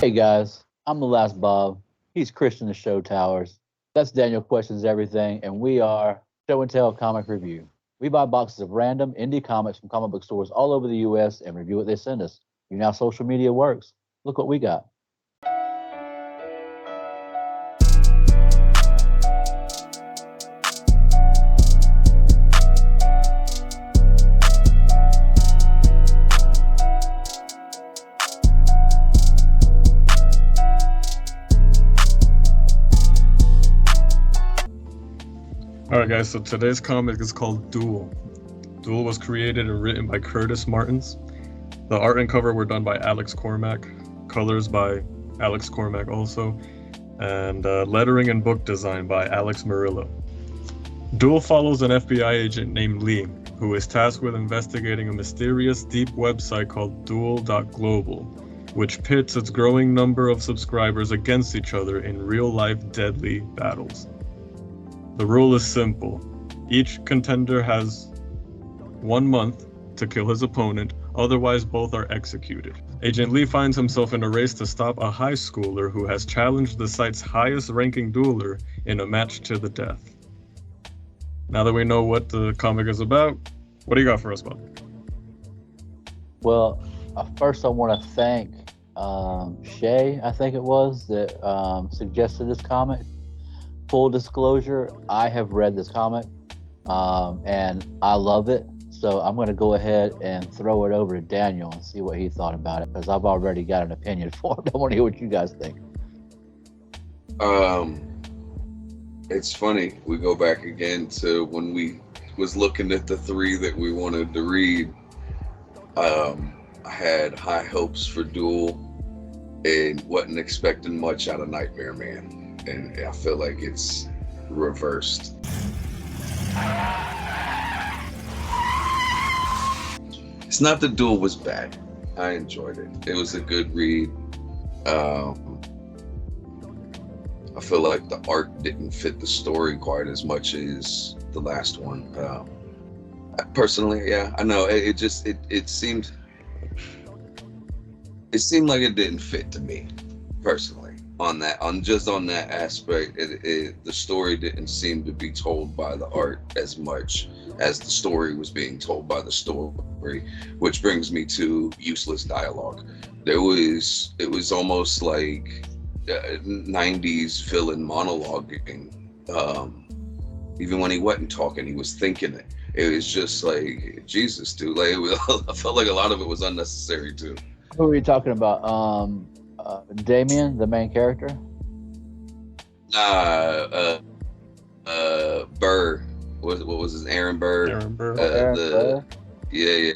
Hey guys, I'm the last Bob. He's Christian the Show Towers. That's Daniel Questions Everything, and we are Show and Tell Comic Review. We buy boxes of random indie comics from comic book stores all over the U.S. and review what they send us. You know how social media works. Look what we got. Alright guys, so today's comic is called Deul. Deul was created and written by Curtis Martins. The art and cover were done by Alex Cormack, colors by Alex Cormack also, and lettering and book design by Alex Murillo. Deul follows an FBI agent named Lee, who is tasked with investigating a mysterious deep website called Deul.global, which pits its growing number of subscribers against each other in real-life deadly battles. The rule is simple. Each contender has 1 month to kill his opponent, otherwise both are executed. Agent Lee finds himself in a race to stop a high schooler who has challenged the site's highest-ranking dueler in a match to the death. Now that we know what the comic is about, what do you got for us, Bob? Well, first I want to thank Shay, I think it was, that suggested this comic. Full disclosure, I have read this comic and I love it. So I'm going to go ahead and throw it over to Daniel and see what he thought about it, because I've already got an opinion formed. I want to hear what you guys think. It's funny. We go back again to when we was looking at the three that we wanted to read. I had high hopes for Deul and wasn't expecting much out of Nightmare Man. And I feel like it's reversed. It's not that Deul was bad. I enjoyed it. It was a good read. I feel like the art didn't fit the story quite as much as the last one. Personally, yeah, I know. It seemed like it didn't fit to me, personally. On that aspect, the story didn't seem to be told by the art as much as the story was being told by the story, which brings me to useless dialogue. It was almost like 90s villain monologuing. Even when he wasn't talking, he was thinking it. It was just like, Jesus, dude. Like, I felt like a lot of it was unnecessary too. Who are you talking about? Damien, the main character? Burr. What was his Aaron Burr? Aaron Burr. Burr? Yeah.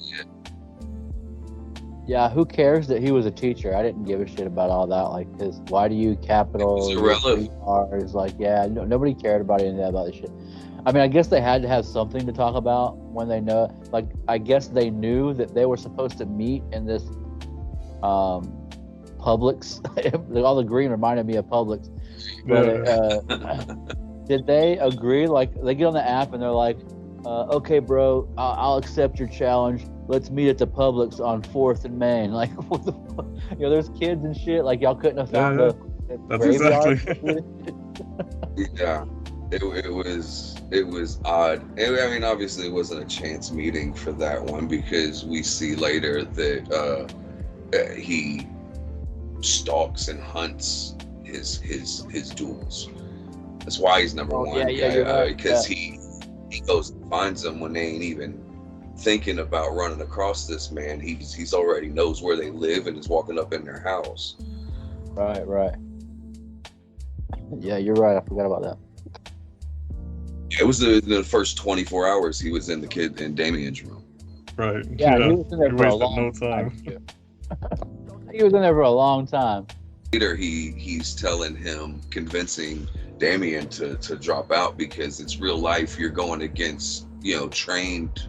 Yeah, who cares that he was a teacher? I didn't give a shit about all that. Like, his why do you capital R's? Like, yeah, nobody cared about any of that about this shit. I mean, I guess they had to have something to talk about when they know. Like, I guess they knew that they were supposed to meet in this Publix. All the green reminded me of Publix. But did they agree? Like, they get on the app and they're like, okay, bro, I'll accept your challenge. Let's meet at the Publix on 4th and Main. Like, what the fuck? You know, there's kids and shit. Like, y'all couldn't have found a That's exactly. Yeah, it was odd. I mean, obviously, it wasn't a chance meeting for that one, because we see later that he stalks and hunts his duels. That's why he's number one. Because he goes and finds them when they ain't even thinking about running across this man. He's already knows where they live and is walking up in their house. Right. Yeah, you're right. I forgot about that. Yeah, it was the first 24 hours he was in Damien's room. Right. Yeah, he was in there for a long time. He was in there for a long time. Later, he's telling him, convincing Damien to drop out, because it's real life. You're going against, trained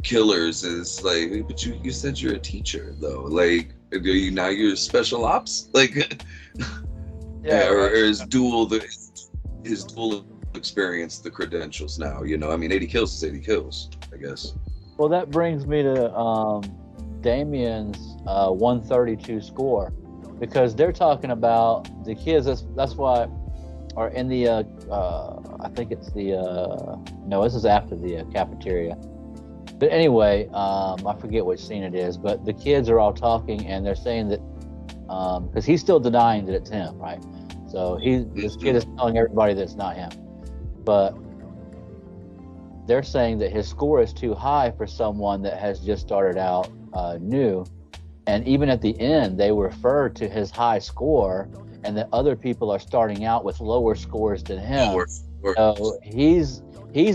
killers. Is like, but you said you're a teacher though. Like, now you're special ops. Like, or his dual experience, the credentials now. I mean, 80 kills is 80 kills, I guess. Well, that brings me to Damien's 132 score. because they're talking about the kids. That's why, or in the I think it's the no, this is after the cafeteria. But anyway, I forget which scene it is, but the kids are all talking and they're saying that because he's still denying that it's him, right? So this kid is telling everybody that it's not him, but they're saying that his score is too high for someone that has just started out new. And even at the end, they refer to his high score and that other people are starting out with lower scores than him. So he's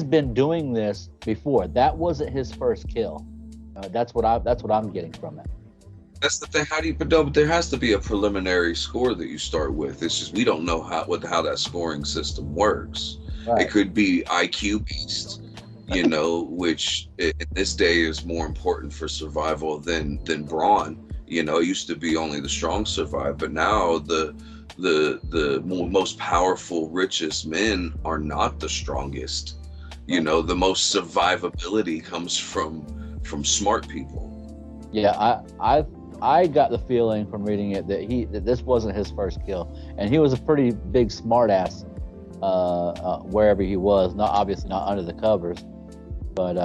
been doing this before. That wasn't his first kill. That's what I'm getting from it. That's the thing. How do you? But there has to be a preliminary score that you start with. It's just we don't know how that scoring system works. Right. It could be IQ based, which in this day is more important for survival than brawn. It used to be only the strong survive, but now the most powerful, richest men are not the strongest. The most survivability comes from smart people. Yeah, I got the feeling from reading it that this wasn't his first kill, and he was a pretty big smartass wherever he was. Obviously not under the covers, but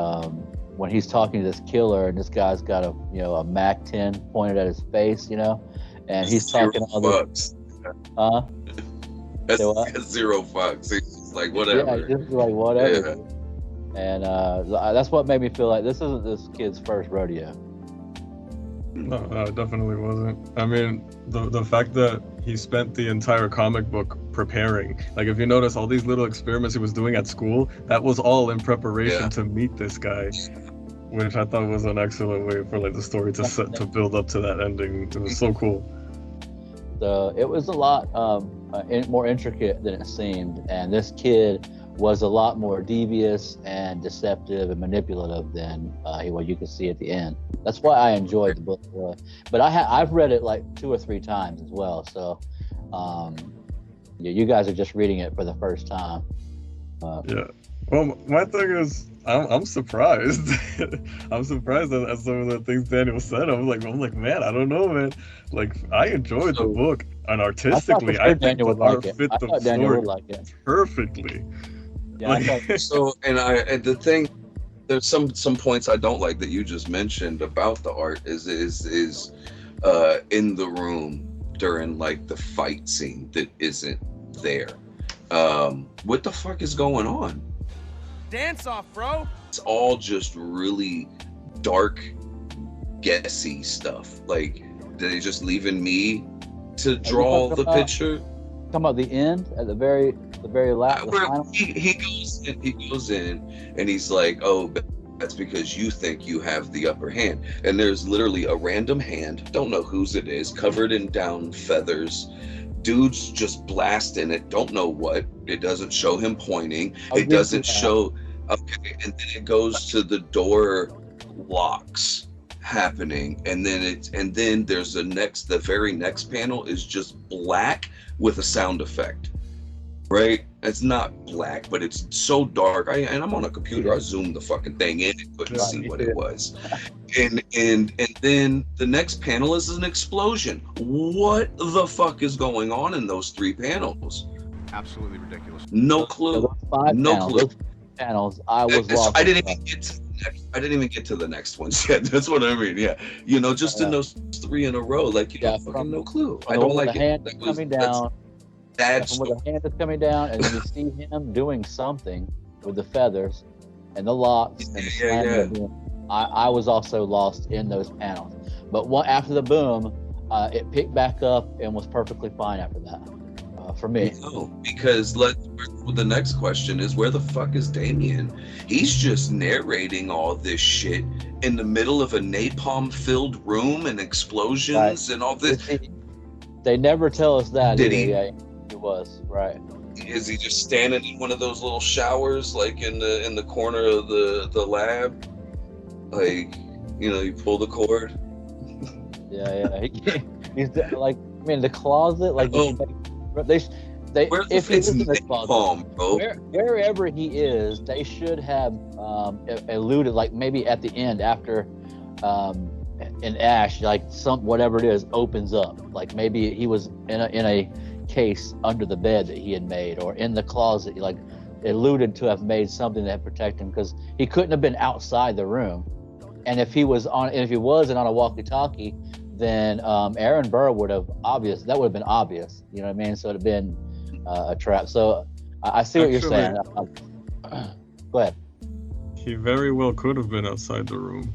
when he's talking to this killer and this guy's got a Mac 10 pointed at his face, and he's talking all this. That's $0. He's just like whatever. Yeah, just like whatever. Yeah. And that's what made me feel like this isn't this kid's first rodeo. No, it definitely wasn't. I mean, the fact that he spent the entire comic book preparing, like if you notice all these little experiments he was doing at school, that was all in preparation to meet this guy, which I thought was an excellent way for like the story to build up to that ending. It was so cool. So it was a lot more intricate than it seemed, and this kid was a lot more devious and deceptive and manipulative than what you could see at the end. That's why I enjoyed the book. But I've read it like 2 or 3 times as well. So you guys are just reading it for the first time. Yeah. Well, my thing is, I'm surprised. I'm surprised at some of the things Daniel said. I'm like, man, I don't know, man. Like, I enjoyed the book, and artistically, I think Daniel the art fit the story like it perfectly. Yeah, and the thing, there's some points I don't like that you just mentioned about the art is in the room during like the fight scene that isn't there. What the fuck is going on? Dance off, bro. It's all just really dark, guessy stuff. Like, they're just leaving me to draw the picture. Talking about the end at the very last. He goes in and he's like, oh, that's because you think you have the upper hand. And there's literally a random hand, don't know whose it is, covered in down feathers. Dude's just blasting it, don't know what. It doesn't show him pointing. It doesn't show. Okay, and then it goes to the door locks happening, and then there's the very next panel is just black with a sound effect. Right? It's not black, but it's so dark. And I'm on a computer. I zoomed the fucking thing in and couldn't see what it was. And then the next panel is an explosion. What the fuck is going on in those 3 panels? Absolutely ridiculous. No clue. Those panels. I was lost. I didn't even get to the next ones yet. That's what I mean. Yeah, just in those 3 in a row, like fucking no clue. I don't like the hand it. Coming down. That's when the hand is coming down, and then you see him doing something with the feathers and the locks. And I was also lost in those panels. But after the boom, it picked back up and was perfectly fine after that. For me. No, because the next question is, where the fuck is Damien? He's just narrating all this shit in the middle of a napalm-filled room and explosions and all this. They never tell us that. Did he? Yeah, he was right. Is he just standing in one of those little showers, like in the corner of the lab? Like, you pull the cord. Yeah. He's like, the closet, like. They if he is in the closet, wherever he is, they should have alluded, like maybe at the end after in ash, like some whatever it is opens up. Like maybe he was in a case under the bed that he had made, or in the closet, like alluded to have made something that protect him, because he couldn't have been outside the room. And if he wasn't on a walkie-talkie, then Aaron Burr would have that would have been obvious. You know what I mean? So it'd have been a trap. So I see what you're saying. Go ahead. He very well could have been outside the room.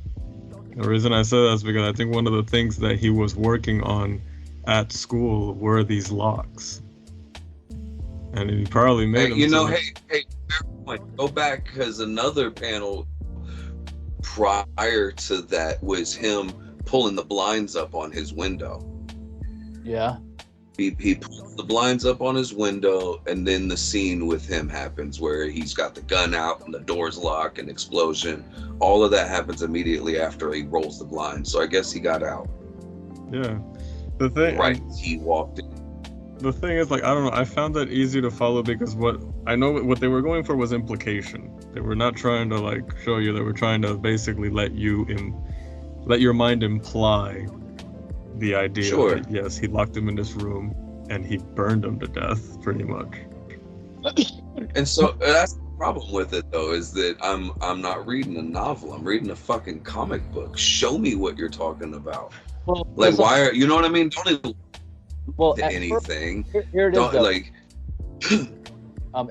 The reason I say that is because I think one of the things that he was working on at school were these locks. And he probably made them. You know, hey, fair point. Go back, because another panel prior to that was him pulling the blinds up on his window. Yeah. He pulls the blinds up on his window, and then the scene with him happens where he's got the gun out and the doors lock and explosion. All of that happens immediately after he rolls the blinds. So I guess he got out. Yeah. The thing, right, he walked in. The thing is, like, I don't know, I found that easy to follow because what they were going for was implication. They were not trying to like show you, they were trying to basically let your mind imply the idea that yes, he locked him in this room and he burned him to death, pretty much. And so that's the problem with it, though, is that I'm not reading a novel. I'm reading a fucking comic book. Show me what you're talking about. Well, like, why are you know what I mean? Don't even anything. Here it is. Like,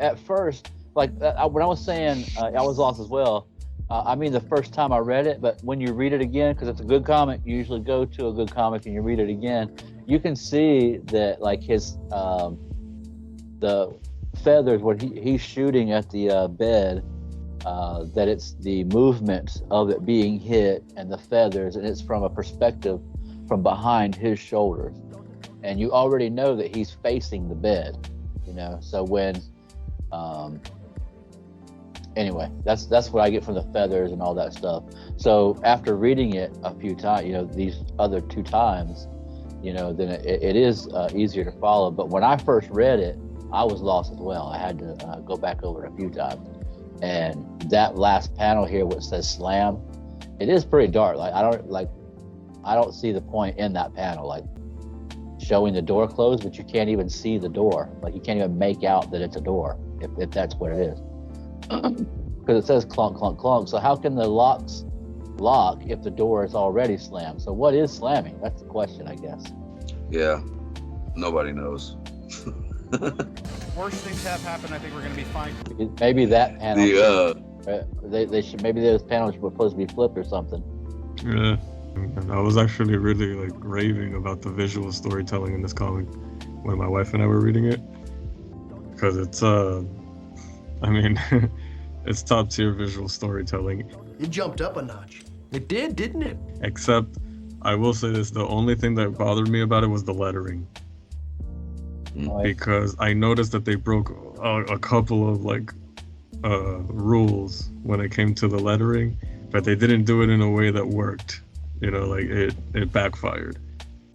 at first, like when I was saying, I was lost as well. I mean, the first time I read it, but when you read it again, because it's a good comic, you usually go to a good comic and you read it again. You can see that, like, his the feathers when he's shooting at the bed, that it's the movement of it being hit and the feathers, and it's from a perspective from behind his shoulders, and you already know that he's facing the bed, you know. So when anyway, that's what I get from the feathers and all that stuff. So after reading it a few times, you know, these other 2 times, you know, then it is easier to follow. But when I first read it, I was lost as well. I had to go back over it a few times. And that last panel here, which says slam, it is pretty dark. Like I don't see the point in that panel, like showing the door closed, but you can't even see the door. Like you can't even make out that it's a door, if that's what it is. Because it says clunk, clunk, clunk. So how can the locks lock if the door is already slammed? So what is slamming? That's the question, I guess. Yeah, nobody knows. Worst things have happened. I think we're gonna be fine. Maybe that panel. Yeah. They should. Maybe those panels were supposed to be flipped or something. Yeah. And I was actually really like raving about the visual storytelling in this comic when my wife and I were reading it, because it's I mean, it's top tier visual storytelling. It jumped up a notch. It did, didn't it? Except, I will say this, the only thing that bothered me about it was the lettering. Because I noticed that they broke a couple of like rules when it came to the lettering, but they didn't do it in a way that worked. You know, like it backfired.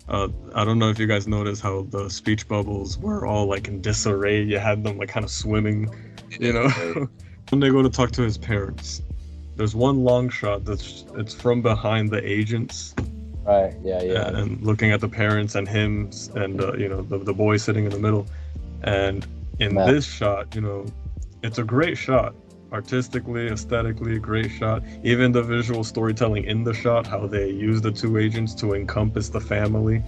I don't know if you guys noticed how the speech bubbles were all like in disarray. You had them like kind of swimming, you know. When they go to talk to his parents, there's one long shot it's from behind the agents. Right. Yeah. And looking at the parents and him and you know, the boy sitting in the middle. And in this shot, you know, it's a great shot. Artistically, aesthetically, great shot. Even the visual storytelling in the shot, how they use the 2 agents to encompass the family,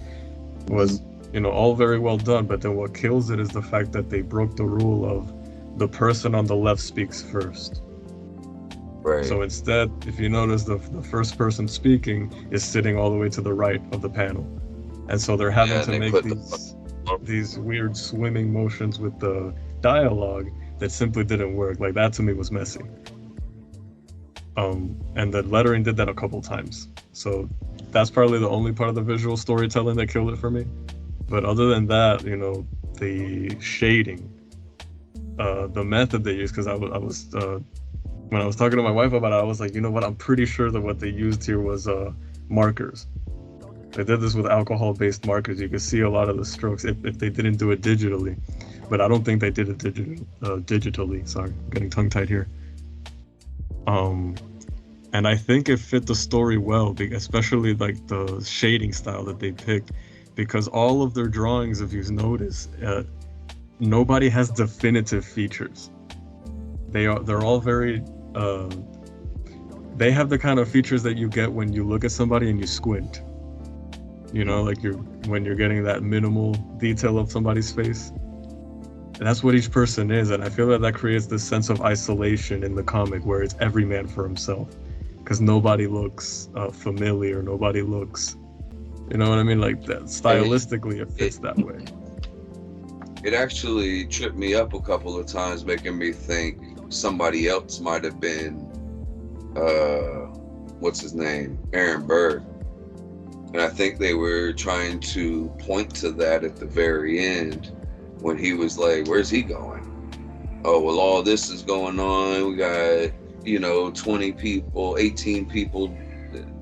was, you know, all very well done. But then what kills it is the fact that they broke the rule of the person on the left speaks first. Right. So instead, if you notice, the first person speaking is sitting all the way to the right of the panel, and so they're having to make these weird swimming motions with the dialogue that simply didn't work. Like, that to me was messy. And the lettering did that a couple times. So that's probably the only part of the visual storytelling that killed it for me. But other than that, you know, the shading, the method they used, because I was when I was talking to my wife about it, I was like, you know what, I'm pretty sure that what they used here was markers. They did this with alcohol-based markers. You could see a lot of the strokes if they didn't do it digitally. But I don't think they did it digitally. Sorry, I'm getting tongue-tied here. And I think it fit the story well, especially like the shading style that they picked, because all of their drawings, if you notice, nobody has definitive features. They're all very they have the kind of features that you get when you look at somebody and you squint. You know, like when you're getting that minimal detail of somebody's face. And that's what each person is, and I feel that creates this sense of isolation in the comic where it's every man for himself, because nobody looks familiar, nobody looks, you know what I mean? Like that stylistically, it fits that way. It actually tripped me up a couple of times, making me think somebody else might have been, what's his name, Aaron Burr. And I think they were trying to point to that at the very end when he was like, where's he going? Oh, well, all this is going on. We got, 20 people, 18 people,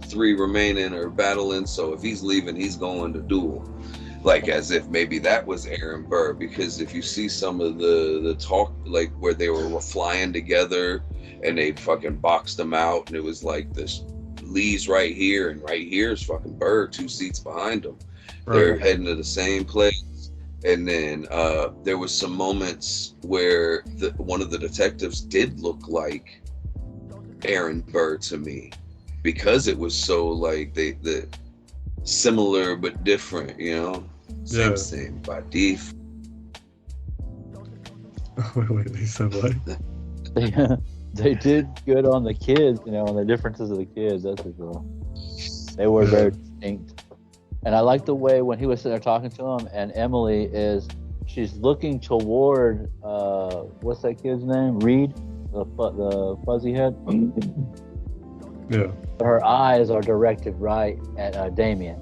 3 remaining are battling. So if he's leaving, he's going to Deul. Like as if maybe that was Aaron Burr, because if you see some of the talk, like where they were flying together and they fucking boxed them out, and it was like this Lee's right here and right here is fucking Burr 2 seats behind them. Right. They're heading to the same place. And then there was some moments where one of the detectives did look like Aaron Burr to me, because it was so like the similar but different, same body. Wait, they said what? They did good on the kids, on the differences of the kids. That's for sure. They were very distinct. And I like the way when he was sitting there talking to him, and Emily she's looking toward, what's that kid's name? Reed, the fuzzy head. Yeah. Her eyes are directed right at Damien.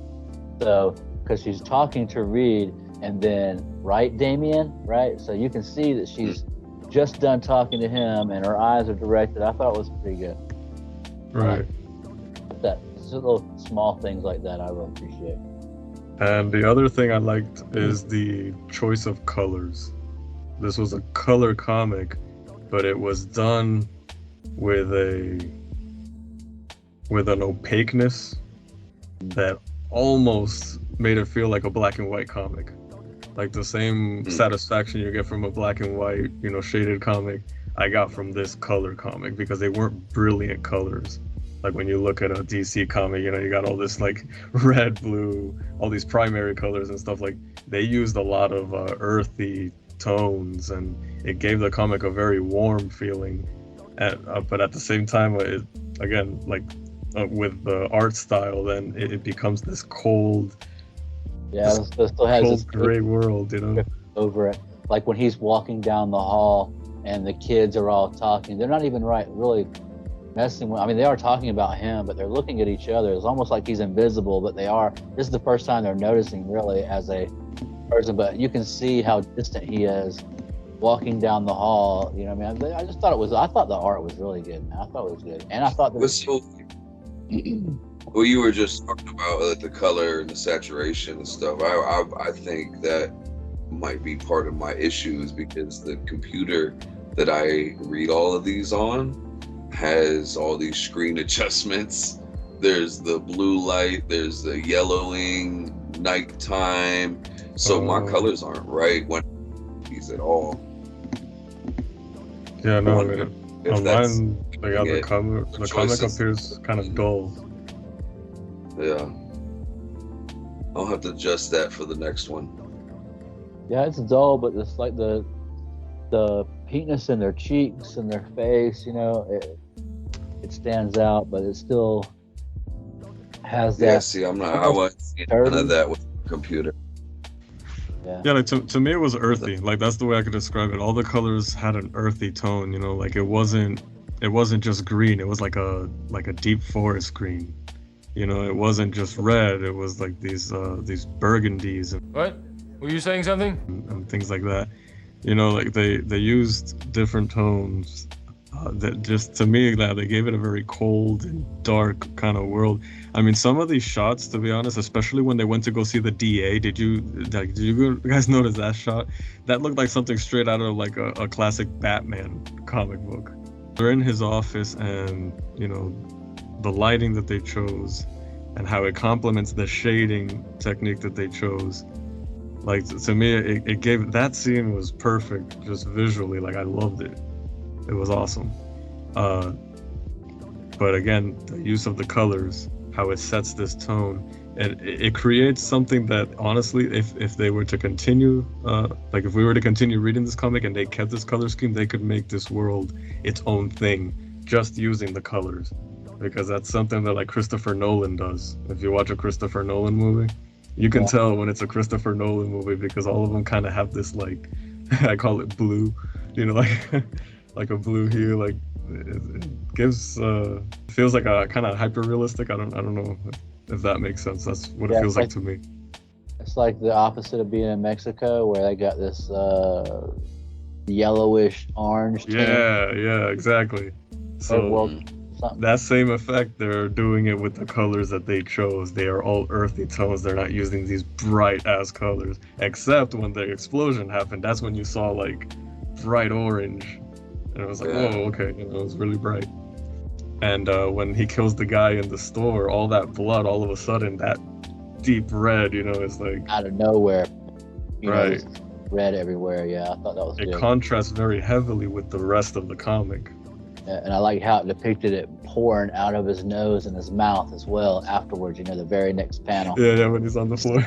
So, because she's talking to Reed, and then right, Damien, right? So you can see that she's just done talking to him, and her eyes are directed. I thought it was pretty good. Right. That just little small things like that I really appreciate. And the other thing I liked is the choice of colors. This was a color comic, but it was done with an opaqueness that almost made it feel like a black and white comic. Like the same satisfaction you get from a black and white, shaded comic, I got from this color comic, because they weren't brilliant colors. Like when you look at a DC comic, you got all this like red, blue, all these primary colors and stuff. Like they used a lot of earthy tones, and it gave the comic a very warm feeling. But at the same time, with the art style, then it becomes this cold, it still has cold this gray world, over it. Like when he's walking down the hall and the kids are all talking, they're not even really messing with. I mean, they are talking about him, but they're looking at each other. It's almost like he's invisible, but they are. This is the first time they're noticing really as a person, but you can see how distant he is walking down the hall. I mean, I thought the art was really good, man. I thought it was good. And I thought well, you were just talking about the color and the saturation and stuff. I think that might be part of my issues, because the computer that I read all of these on has all these screen adjustments. There's the blue light, there's the yellowing, nighttime. So my colors aren't right when these at all. Yeah, no, mine, the comic appears kind of dull. Yeah. I'll have to adjust that for the next one. Yeah, it's dull, but it's like the pinkness in their cheeks and their face, it stands out, but it still has that. Yeah, see, I wasn't seeing none of that with the computer. Yeah, like to me it was earthy. Like that's the way I could describe it. All the colors had an earthy tone, like it wasn't just green. It was like a deep forest green. It wasn't just red. It was like these burgundies and what? Were you saying something? And things like that. Like they used different tones that just, to me, that they gave it a very cold and dark kind of world. I mean, some of these shots, to be honest, especially when they went to go see the DA, did you guys notice that shot? That looked like something straight out of like a classic Batman comic book. They're in his office, and the lighting that they chose and how it complements the shading technique that they chose. Like, to me, it gave, that scene was perfect, just visually. Like, I loved it. It was awesome. But again, the use of the colors, how it sets this tone, and it creates something that, honestly, if they were to continue, like if we were to continue reading this comic and they kept this color scheme, they could make this world its own thing, just using the colors. Because that's something that, like, Christopher Nolan does. If you watch a Christopher Nolan movie, you can tell when it's a Christopher Nolan movie because all of them kind of have this, like, I call it blue, you know, like like a blue hue, like it gives feels like a kind of hyper realistic. I don't know if that makes sense. That's what it feels like to me. It's like the opposite of being in Mexico, where they got this yellowish orange tint. Yeah, exactly. So that same effect, they're doing it with the colors that they chose. They are all earthy tones. They're not using these bright ass colors, except when the explosion happened. That's when you saw like bright orange, and it was like, whoa, okay, you know, it was really bright. And when he kills the guy in the store, all that blood, all of a sudden, that deep red, you know, it's like out of nowhere, you know, right, red everywhere. Yeah, I thought that was good. It contrasts very heavily with the rest of the comic. And I like how it depicted it pouring out of his nose and his mouth as well afterwards, you know, the very next panel. Yeah, when he's on the floor.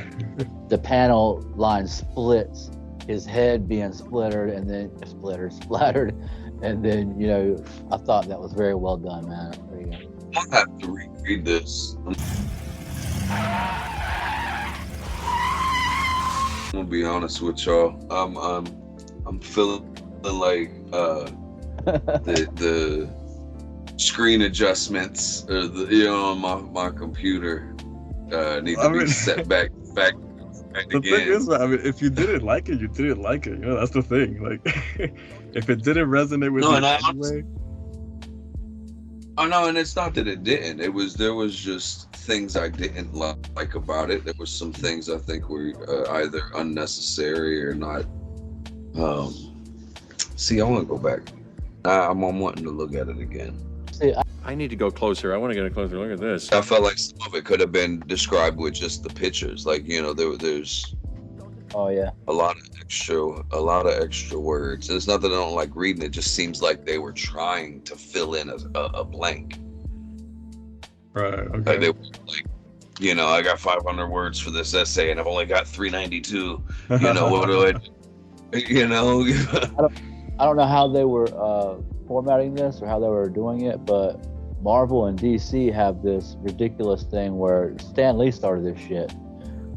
The panel line splits, his head being splattered, and then, you know, I thought that was very well done, man. Pretty good. I have to reread this. I'm gonna be honest with y'all. I'm feeling like the screen adjustments or on my computer need to be set back the again. thing is, I mean, if you didn't like it, you didn't like it. You know, that's the thing. Like, if it didn't resonate with you anyway. Oh no, and it's not that it didn't. There was just things I didn't like about it. There was some things I think were either unnecessary or not. See, I want to go back. I'm wanting to look at it again. See, I need to go closer. I want to get a closer look at this. I felt like some of it could have been described with just the pictures. Like, you know, there's oh yeah, a lot of extra words. And it's not that I don't like reading. It just seems like they were trying to fill in a blank. Right. Okay. Like they were like, you know, I got 500 words for this essay, and I've only got 392. You know, what do I? You know. I don't know how they were formatting this or how they were doing it, but Marvel and DC have this ridiculous thing where Stan Lee started this shit,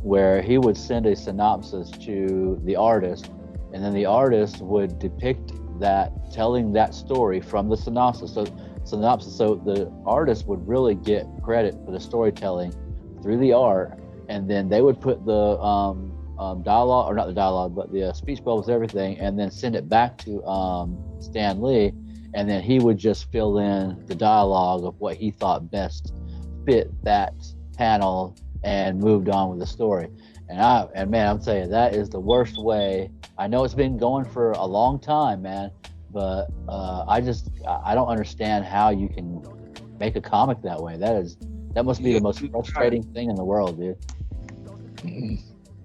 where he would send a synopsis to the artist, and then the artist would depict that, telling that story from the synopsis. So the artist would really get credit for the storytelling through the art, and then they would put the dialogue, or not the dialogue, but the speech bubbles, everything, and then send it back to Stan Lee, and then he would just fill in the dialogue of what he thought best fit that panel and moved on with the story. And man, I'm telling you, that is the worst way. I know it's been going for a long time, man, but I don't understand how you can make a comic that way. That must be the most frustrating thing in the world, dude.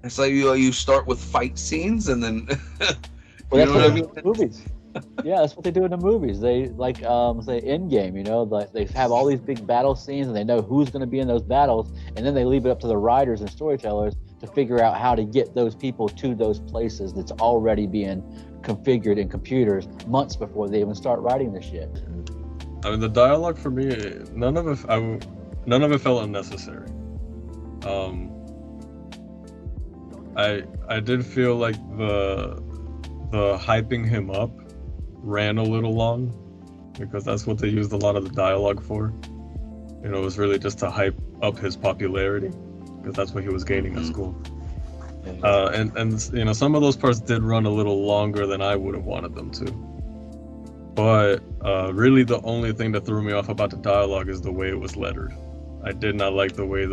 It's like you start with fight scenes and then. Well, that's what they do in the movies. Yeah, that's what they do in the movies. They like say Endgame, you know, like they have all these big battle scenes and they know who's going to be in those battles, and then they leave it up to the writers and storytellers to figure out how to get those people to those places that's already being configured in computers months before they even start writing the shit. I mean, the dialogue for me, none of it felt unnecessary. I did feel like the hyping him up ran a little long, because that's what they used a lot of the dialogue for. You know, it was really just to hype up his popularity, because that's what he was gaining at school. And you know, some of those parts did run a little longer than I would have wanted them to. But really the only thing that threw me off about the dialogue is the way it was lettered. I did not like the way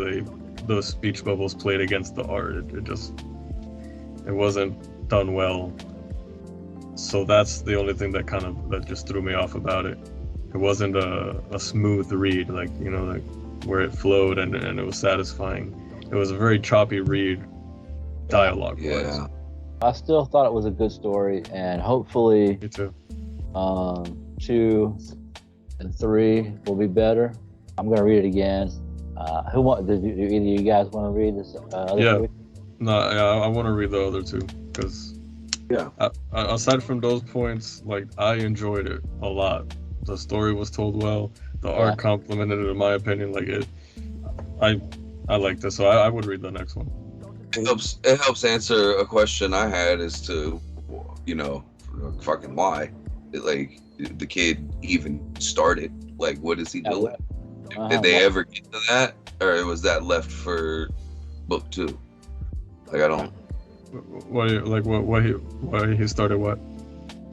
those speech bubbles played against the art. It wasn't done well. So that's the only thing that just threw me off about it. it wasn't a smooth read, like, you know, like where it flowed and it was satisfying. It was a very choppy read, dialogue wise. Yeah. I still thought it was a good story, and hopefully Me too. 2 and 3 will be better. I'm gonna read it again. Do either of you guys want to read this? Other Yeah. story? No, yeah, I want to read the other two because, Yeah. aside from those points, like, I enjoyed it a lot. The story was told well. The art complemented it, in my opinion. Like, I liked it, so I would read the next one. It helps answer a question I had as to, you know, fucking why, like, the kid even started. Like, what is he doing? Did they ever get to that, or was that left for book 2? Like, I don't. Why he started what?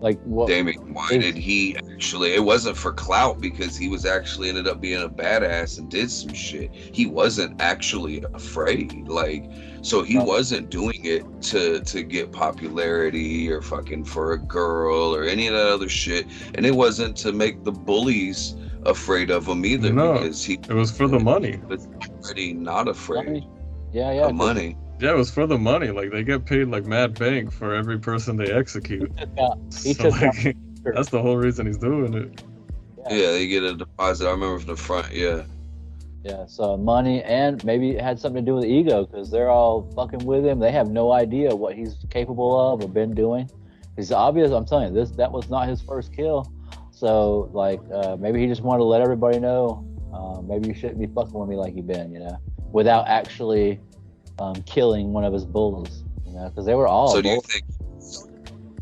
Like what? Damien, why did he actually? It wasn't for clout, because he was actually ended up being a badass and did some shit. He wasn't actually afraid, like, so he wasn't doing it to get popularity or fucking for a girl or any of that other shit. And it wasn't to make the bullies afraid of him either, because it was for the money. Was already not afraid. Money? Yeah, of money. Yeah, it was for the money. Like, they get paid like mad bank for every person they execute. That's the whole reason he's doing it. Yeah, they get a deposit. I remember from the front. Yeah. Yeah, so money, and maybe it had something to do with ego, because they're all fucking with him. They have no idea what he's capable of or been doing. It's obvious. I'm telling you, that was not his first kill. So, like, maybe he just wanted to let everybody know, maybe you shouldn't be fucking with me like you've been, you know, without actually killing one of his bullies, you know, because they were all. So do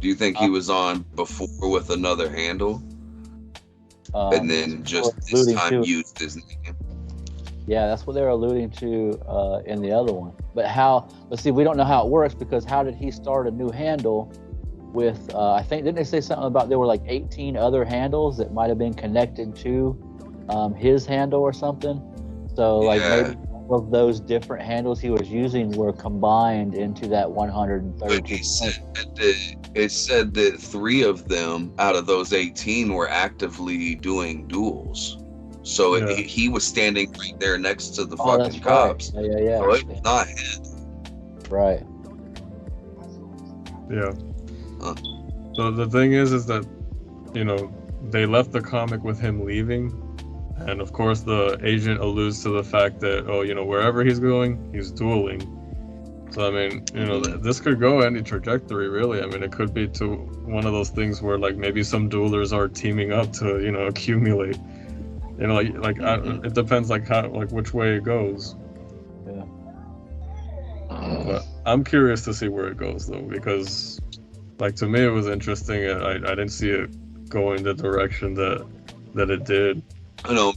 you think he was on before with another handle, and then just this time used his name? Yeah, that's what they were alluding to in the other one. But let's see, we don't know how it works, because how did he start a new handle with, I think, didn't they say something about there were like 18 other handles that might have been connected to his handle or something? So, like, maybe all of those different handles he was using were combined into that 132. But it said that 3 of them out of those 18 were actively doing duels. So he was standing right there next to the fucking cops. Right. Yeah. So it's not him. Right. Yeah. So the thing is that, you know, they left the comic with him leaving, and of course the agent alludes to the fact that, oh, you know, wherever he's going, he's dueling. So, I mean, you know, this could go any trajectory, really. I mean, it could be to one of those things where, like, maybe some duelers are teaming up to, you know, accumulate. You know, it depends, like, how, like, which way it goes. Yeah. But I'm curious to see where it goes, though, because, like, to me it was interesting, and I didn't see it going the direction that it did. I know,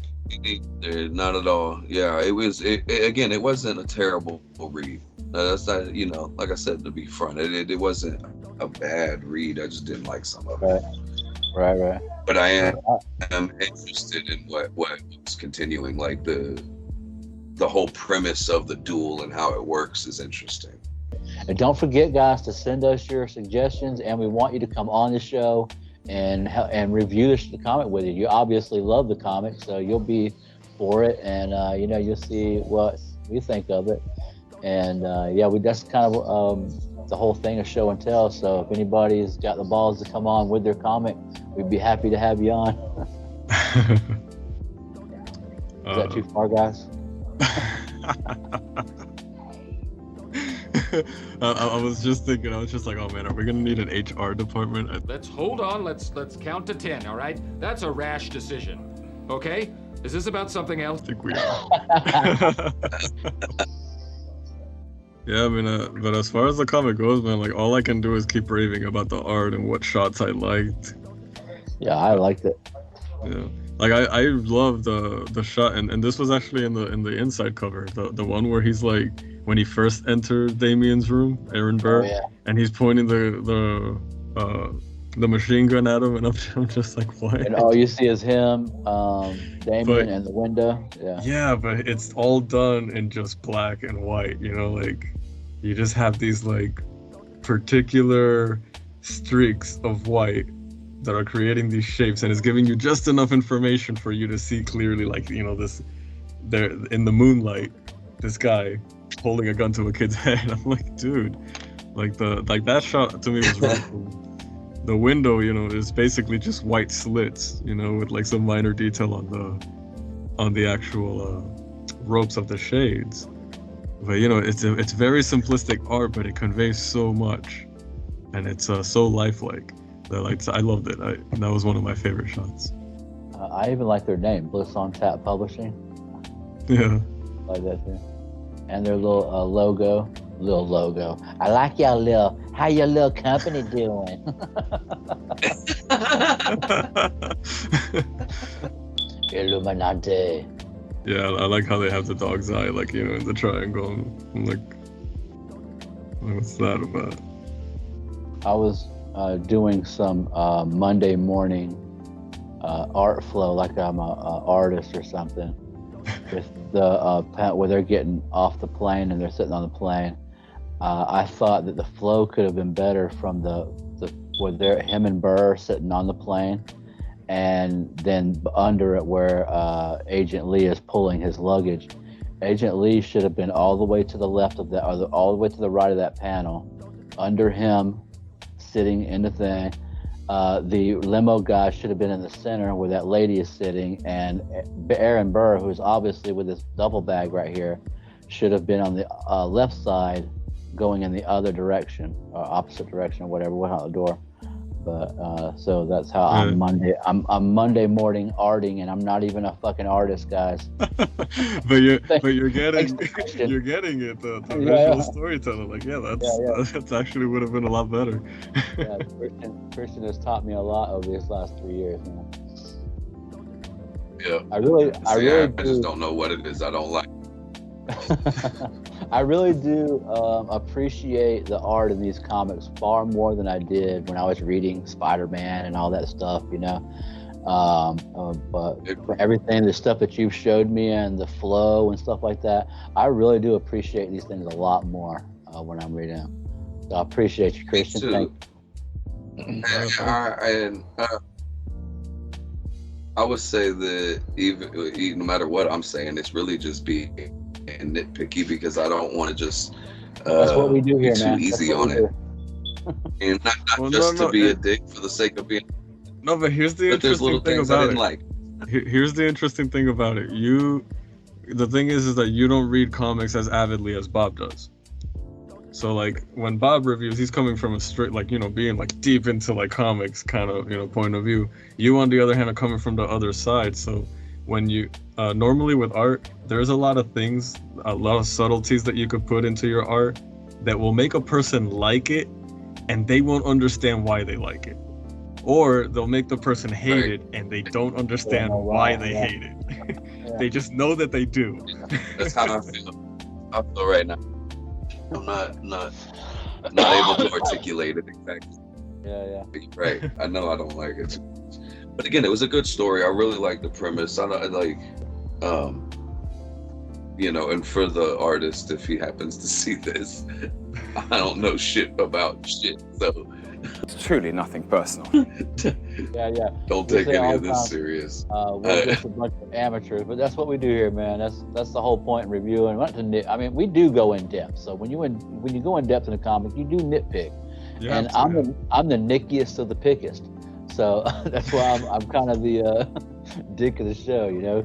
not at all. Yeah, it was. Again, it wasn't a terrible read. That's not, you know, like I said, to be front, it wasn't a bad read. I just didn't like some of it. Right. But I am interested in what was continuing. Like, the whole premise of the duel and how it works is interesting. And don't forget, guys, to send us your suggestions, and we want you to come on the show and review the comic with you. You obviously love the comic, so you'll be for it, and you know, you'll see what we think of it. And that's kind of the whole thing of show and tell. So if anybody's got the balls to come on with their comic, we'd be happy to have you on. Is that too far, guys? I was just thinking, I was just like, oh man, are we gonna need an HR department? Let's hold on, let's count to 10, all right? That's a rash decision, okay? Is this about something else? I think we are. Yeah, I mean, but as far as the comic goes, man, like, all I can do is keep raving about the art and what shots I liked. Yeah, I liked it. Yeah, like, I love the shot, and this was actually in the inside cover, the one where he's like, when he first entered Damien's room, Aaron Burr, and he's pointing the machine gun at him, and I'm just like, what? And all you see is him, Damien, and the window. Yeah, but it's all done in just black and white, you know, like, you just have these, like, particular streaks of white that are creating these shapes, and it's giving you just enough information for you to see clearly, like, you know, this, there in the moonlight, this guy holding a gun to a kid's head. I'm like, dude, like that shot to me was really cool. The window, you know, is basically just white slits, you know, with like some minor detail on the actual ropes of the shades. But you know, it's very simplistic art, but it conveys so much, and it's so lifelike. That, like, I loved it. That was one of my favorite shots. I even like their name, Bliss on Tap Publishing. Yeah. Like that too. And their little logo. I like y'all little. How your little company doing? Illuminati. Yeah, I like how they have the dog's eye, like, you know, in the triangle. I'm like, what's that about? I was doing some Monday morning art flow, like I'm a artist or something, with the where they're getting off the plane and they're sitting on the plane. I thought that the flow could have been better from the where him and Burr are sitting on the plane, and then under it where Agent Lee is pulling his luggage. Agent Lee should have been all the way to the left of that, or all the way to the right of that panel, under him, sitting in the thing. The limo guy should have been in the center where that lady is sitting, and Aaron Burr, who's obviously with this duffel bag right here, should have been on the left side, going in the other direction, or opposite direction, or whatever, went out the door. But so that's how I'm Monday morning arting, and I'm not even a fucking artist, guys. but you're getting it, the visual storytelling. Like, that's actually would have been a lot better. Yeah, Christian has taught me a lot over these last 3 years, man. Yeah. I just don't know what it is I don't like. I really do appreciate the art in these comics far more than I did when I was reading Spider-Man and all that stuff, you know. But for everything, the stuff that you've showed me and the flow and stuff like that, I really do appreciate these things a lot more when I'm reading them. So I appreciate you, Christian. Thank you. I would say that even no matter what I'm saying, it's really just being nitpicky, because I don't want to just that's what we do here, be too man. easy on it, and not just to be a dick for the sake of being. No, but here's the interesting thing about it. Here's the interesting thing about it. The thing is that you don't read comics as avidly as Bob does. So like when Bob reviews, he's coming from a straight, like, you know, being like deep into like comics kind of, you know, point of view. You, on the other hand, are coming from the other side. So when you normally with art, there's a lot of things, a lot of subtleties that you could put into your art that will make a person like it, and they won't understand why they like it, or they'll make the person hate it and they don't understand why they hate it. They just know that they do. That's how I feel. I feel right now. I'm not able to articulate it exactly. Yeah. Right. I know I don't like it. But again, it was a good story. I really like the premise. I like, you know, and for the artist, if he happens to see this, I don't know shit about shit, so it's truly nothing personal. Yeah. Don't take any of this serious. We're just a bunch of amateurs, but that's what we do here, man. That's the whole point in reviewing. I mean, we do go in depth. So when you go in depth in a comic, you do nitpick. Yeah, and I'm the nickiest of the pickest. So that's why I'm kind of the dick of the show, you know.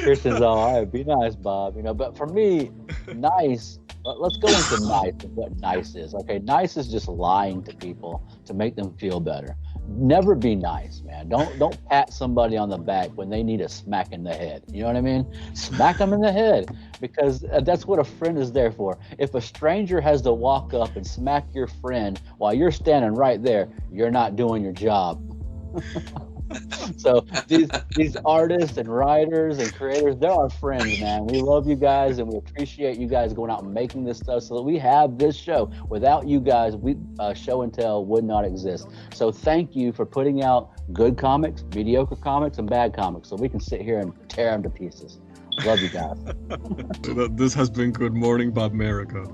Christian's all right, be nice, Bob, you know. But for me, nice. Let's go into nice and what nice is. Okay, nice is just lying to people to make them feel better. Never be nice, man. Don't pat somebody on the back when they need a smack in the head. You know what I mean? Smack them in the head, because that's what a friend is there for. If a stranger has to walk up and smack your friend while you're standing right there, you're not doing your job. So these artists and writers and creators, they're our friends, man. We love you guys, and we appreciate you guys going out and making this stuff so that we have this show. Without you guys, Show and Tell would not exist. So thank you for putting out good comics, mediocre comics, and bad comics, so we can sit here and tear them to pieces. Love you guys. This has been Good Morning, Bob America.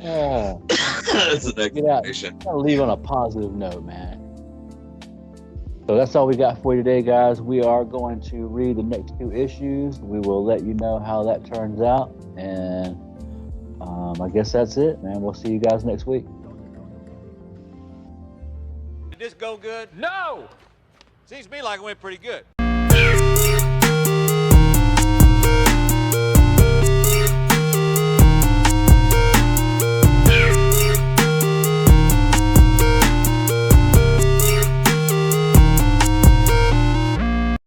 That's an Get out. explanation. Gotta leave on a positive note, man. So that's all we got for you today, guys. We are going to read the next 2 issues. We will let you know how that turns out. And I guess that's it, man. We'll see you guys next week. Did this go good? No! Seems to me like it went pretty good.